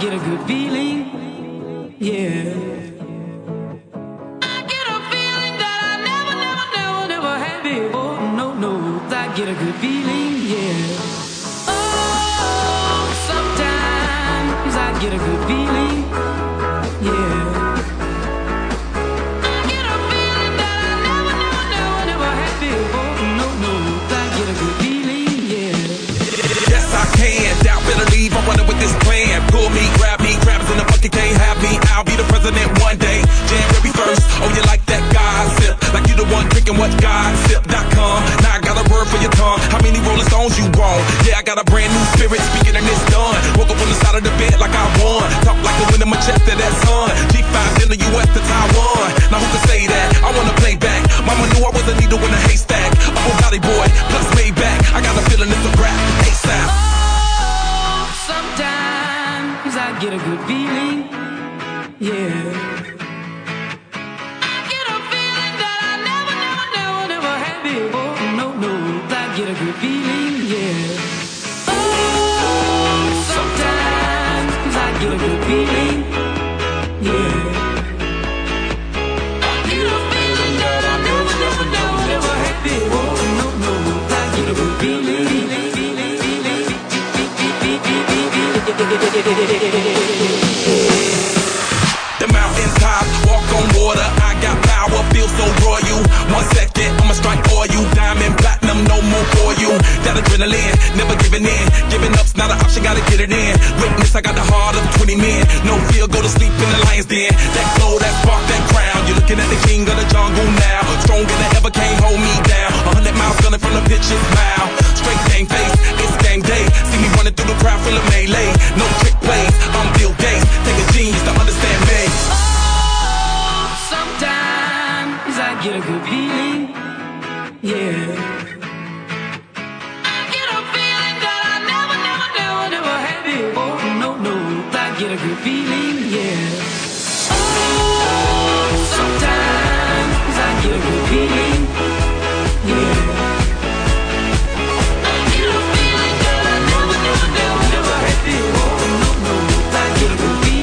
get a good feeling, yeah. I get a feeling that I never had before. No, I get a good feeling, yeah. Oh, sometimes I get a good feeling, yeah. I get a feeling that I never had before. No, I get a good feeling, yeah. Yes, I can. Doubt better leave. I'm running with this plan. Pull me, grab me, crabs in the bucket can't have me. I'll be the president one day. January 1st. Oh, you like that gossip? Like you the one drinking what gossip.com. Now I got a word for your tongue. How many Rolling Stones you want? Yeah, I got a brand new spirit speaking and it's done. Woke up on the side of the bed like I won. Talk like the wind in my chest to that sun. G5 in the US to Taiwan. Now who can say that? I wanna play back. Mama knew I was a needle in a haystack. A Bugatti boy, plus Maybach. I got a feeling it's a rap. ASAP. Oh, sometimes I get a good feeling, yeah. I get a feeling that I never had before. No, I get a good feeling, yeah. Oh, sometimes I get a good feeling, yeah. I get a feeling that I never had before. No, I get a good feeling. The mountains top, walk on water. I got power, feel so royal. 1 second, I'ma strike for you. Diamond, platinum, no more for you. That adrenaline, never giving in. Giving up's not an option, gotta get it in. Witness, I got the heart of 20 men. No fear, go to sleep in the lion's den. That glow, that spark, that crown. You're looking at the king of the jungle now. Stronger than ever, can't hold me down. 100 miles gunning from the pitcher's mouth. Straight game face, it's game day. See me running through the crowd full of melee. No trick plays, I'm Bill Gates. Take a genius to understand me. Oh, sometimes I get a good feeling, yeah. I get a feeling that I never had before. No, I get a good feeling, yeah. Oh, sometimes I get a good feeling, yeah. I get a feeling that I never had before. No, I get a good feeling.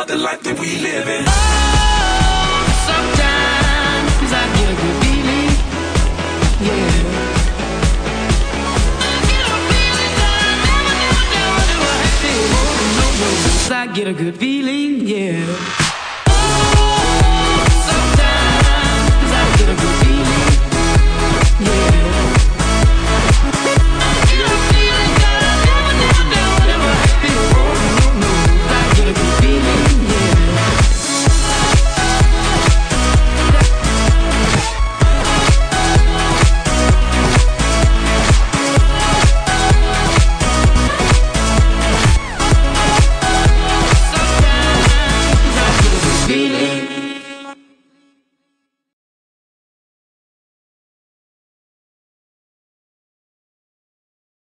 Life that we live in. Oh, sometimes I get a good feeling, yeah. I get a feeling that I never had before. No, I get a good feeling, yeah.